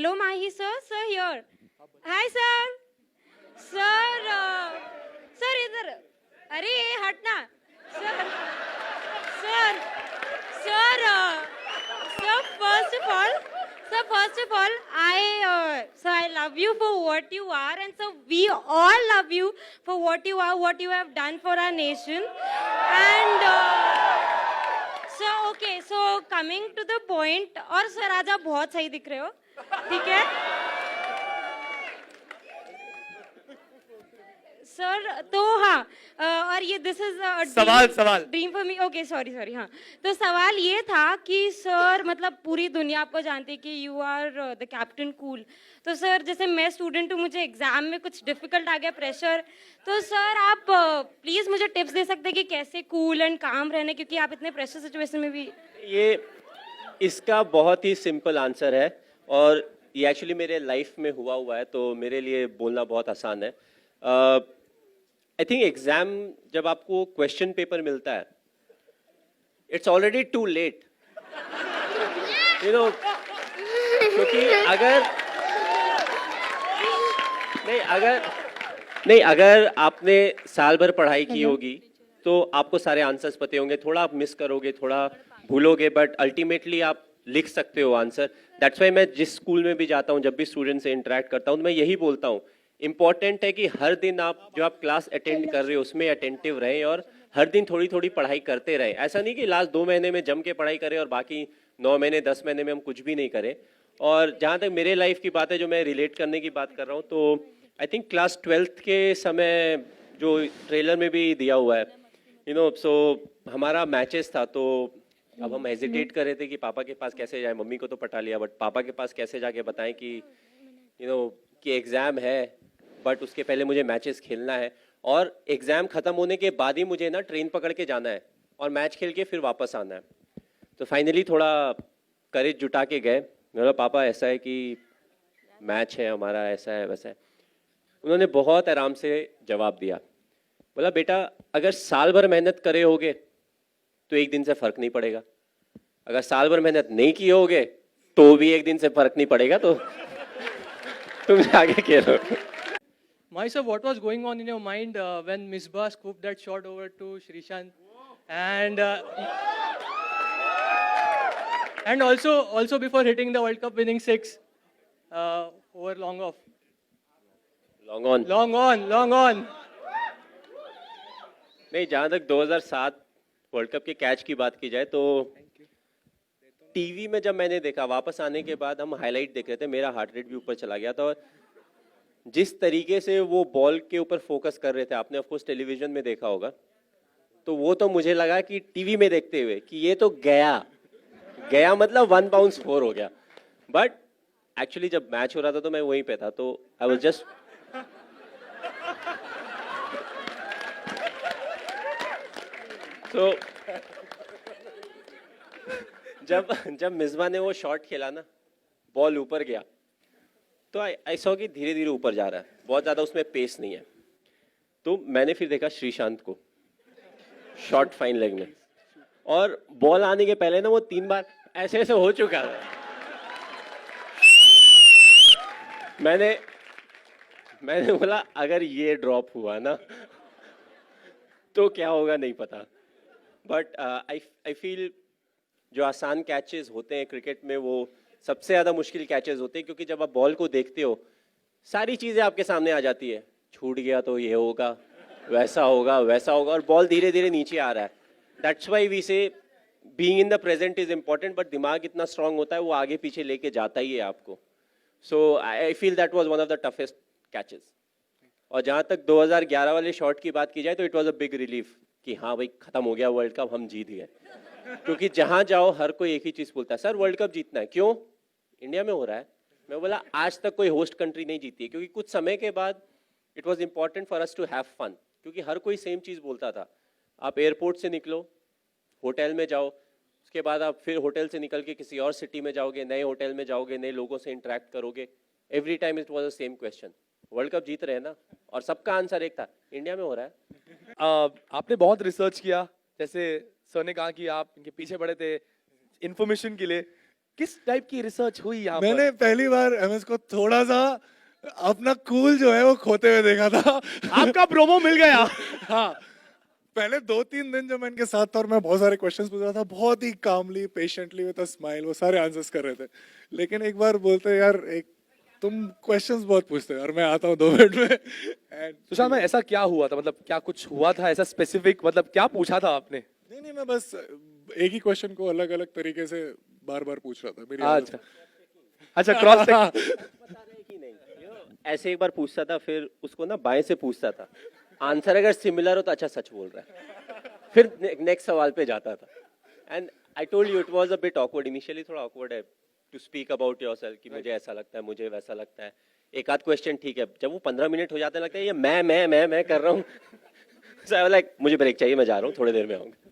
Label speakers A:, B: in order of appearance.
A: hello Mahi sir, sir here. Hi sir. Sir इधर. अरे ये हटना. Sir, sir, sir, first of all, I love you for what you are, and so we all love you for what you are, what you have done for our nation, and so coming to the point, और sir आज आप बहुत सही दिख रहे हो, ठीक है? सर तो हाँ और ये दिस इज
B: सवाल
A: dream for me okay sorry हाँ तो सवाल ये था कि सर मतलब पूरी दुनिया आपको जानती है कि you are the captain cool तो सर जैसे मैं स्टूडेंट हूँ मुझे एग्जाम में कुछ डिफिकल्ट आ गया प्रेशर तो सर आप प्लीज मुझे टिप्स दे सकते हैं कि कैसे कूल एंड काम रहने क्योंकि आप इतने प्रेशर सिचुएशन में भी
B: ये इसका बहुत ही सिंपल आंसर है और ये एक्चुअली मेरे लाइफ में हुआ है तो मेरे लिए बोलना बहुत आसान है आई थिंक एग्जाम जब आपको क्वेश्चन पेपर मिलता है it's already too late you know क्योंकि अगर आपने साल भर पढ़ाई की होगी तो आपको सारे आंसर्स पते होंगे थोड़ा आप मिस करोगे थोड़ा भूलोगे बट अल्टीमेटली आप लिख सकते हो आंसर दैट्स वाई मैं जिस स्कूल में भी जाता हूँ जब भी स्टूडेंट से इंटरेक्ट करता हूँ तो मैं यही बोलता हूँ इम्पॉर्टेंट है कि हर दिन आप जो आप क्लास अटेंड कर रहे हो उसमें अटेंटिव रहें और हर दिन थोड़ी थोड़ी पढ़ाई करते रहें ऐसा नहीं कि लास्ट 2 महीने में जम के पढ़ाई करें और बाकी 9 महीने 10 महीने में हम कुछ भी नहीं करें और जहाँ तक मेरे लाइफ की बात है जो मैं रिलेट करने की बात कर रहा हूँ तो आई थिंक क्लास 12th के समय जो ट्रेलर में भी दिया हुआ है यू नो सो हमारा मैचेस था तो अब हम हेजिटेट कर रहे थे कि पापा के पास कैसे जाए मम्मी को तो पटा लिया बट पापा के पास कैसे जाके बताएं कि यू नो कि एग्ज़ाम है बट उसके पहले मुझे मैचेस खेलना है और एग्ज़ाम ख़त्म होने के बाद ही मुझे ना ट्रेन पकड़ के जाना है और मैच खेल के फिर वापस आना है तो फाइनली थोड़ा करेज जुटा के गए मेरा पापा ऐसा है कि मैच है हमारा ऐसा है वैसा है उन्होंने बहुत आराम से जवाब दिया बोला बेटा अगर साल भर मेहनत करे होगे तो एक दिन से फ़र्क नहीं पड़ेगा अगर साल भर मेहनत नहीं किए होगे तो भी एक दिन से फ़र्क नहीं पड़ेगा तो तुम आगे खेलो
C: Mahisha, what was going on in your mind when Misbah scooped that shot over to Srishant, and also before hitting the World Cup winning six over long off?
B: Long on. नहीं जहाँ तक 2007 वर्ल्ड कप के catch की बात की जाए तो TV में जब मैंने देखा वापस आने के बाद हम हाईलाइट देख रहे थे मेरा हार्ट रेट भी ऊपर चला गया था और जिस तरीके से वो बॉल के ऊपर फोकस कर रहे थे आपने ऑफ कोर्स टेलीविजन में देखा होगा तो वो तो मुझे लगा कि टीवी में देखते हुए कि ये तो गया मतलब 1 बाउंस 4 हो गया बट एक्चुअली जब मैच हो रहा था तो मैं वहीं पे था तो आई वाज जस्ट तो जब मिसबा ने वो शॉट खेला ना बॉल ऊपर गया तो आई सॉ कि धीरे धीरे ऊपर जा रहा है बहुत ज़्यादा उसमें पेस नहीं है तो मैंने फिर देखा श्रीशांत को शॉट फाइन लेग में और बॉल आने के पहले ना वो 3 बार ऐसे ऐसे हो चुका था मैंने बोला अगर ये ड्रॉप हुआ ना तो क्या होगा नहीं पता बट आई फील जो आसान कैचेस होते हैं क्रिकेट में वो सबसे ज़्यादा मुश्किल कैचेस होते हैं क्योंकि जब आप बॉल को देखते हो सारी चीज़ें आपके सामने आ जाती है छूट गया तो ये होगा वैसा होगा और बॉल धीरे धीरे नीचे आ रहा है दैट्स वाई वी से being in the present is important but दिमाग इतना स्ट्रांग होता है वो आगे पीछे लेके जाता ही है आपको so I feel that was one of the toughest catches और जहाँ तक 2011 वाले शॉट की बात की जाए तो it was a big relief कि हाँ भाई खत्म हो गया वर्ल्ड कप हम जीत गए क्योंकि जहाँ जाओ हर कोई एक ही चीज़ बोलता है सर वर्ल्ड कप जीतना है क्यों इंडिया में हो रहा है मैं बोला आज तक कोई होस्ट कंट्री नहीं जीती है क्योंकि कुछ समय के बाद it was important for us to have fun क्योंकि हर कोई सेम चीज़ बोलता था आप एयरपोर्ट से निकलो होटल में जाओ उसके बाद आप फिर होटल से निकल के किसी और सिटी में जाओगे नए होटल में जाओगे नए लोगों से इंटरेक्ट करोगे every time it was the same question world cup जीत रहे हैं ना और सबका आंसर एक था इंडिया में हो रहा है
D: आपने बहुत रिसर्च किया जैसे सर ने कहा कि आप इनके पीछे पड़े थे इन्फॉर्मेशन के लिए किस टाइप की रिसर्च हुई यहाँ पर?
E: मैंने पहली बार एमएस को थोड़ा सा अपना कूल जो है वो खोते हुए देखा था।
D: आपका प्रोमो मिल गया।
E: हाँ, पहले 2-3 दिन जब मैं इनके साथ था और मैं बहुत सारे क्वेश्चंस पूछ रहा था, बहुत ही कामली पेशेंटली विद अ स्माइल वो सारे आंसर्स कर रहे थे। लेकिन एक बार बोलते यार एक तुम क्वेश्चंस बहुत पूछते हो और मैं आता हूँ 2 मिनट में एंड
D: सुशांत भाई ऐसा क्या हुआ था, मतलब क्या कुछ हुआ था ऐसा स्पेसिफिक, मतलब क्या पूछा था आपने?
E: नहीं मैं बस एक ही क्वेश्चन को अलग अलग तरीके से बार बार पूछ रहा था। मेरी
D: अच्छा अच्छा, क्रॉस
B: ऐसे एक बार पूछता था, फिर उसको ना बाएं से पूछता था, आंसर अगर सिमिलर हो तो अच्छा सच बोल रहा है, फिर नेक्स्ट सवाल पे जाता था। And I told you it was a bit awkward, initially थोड़ा ऑकवर्ड है टू स्पीक अबाउट योरसेल्फ कि मुझे ऐसा लगता है, मुझे वैसा लगता है। एक आध क्वेश्चन ठीक है, जब वो 15 मिनट हो जाते हैं लगता है ये मैं कर रहा हूँ। So I was like, मुझे ब्रेक चाहिए, मैं जा रहा हूँ, थोड़ी देर में आऊंगा।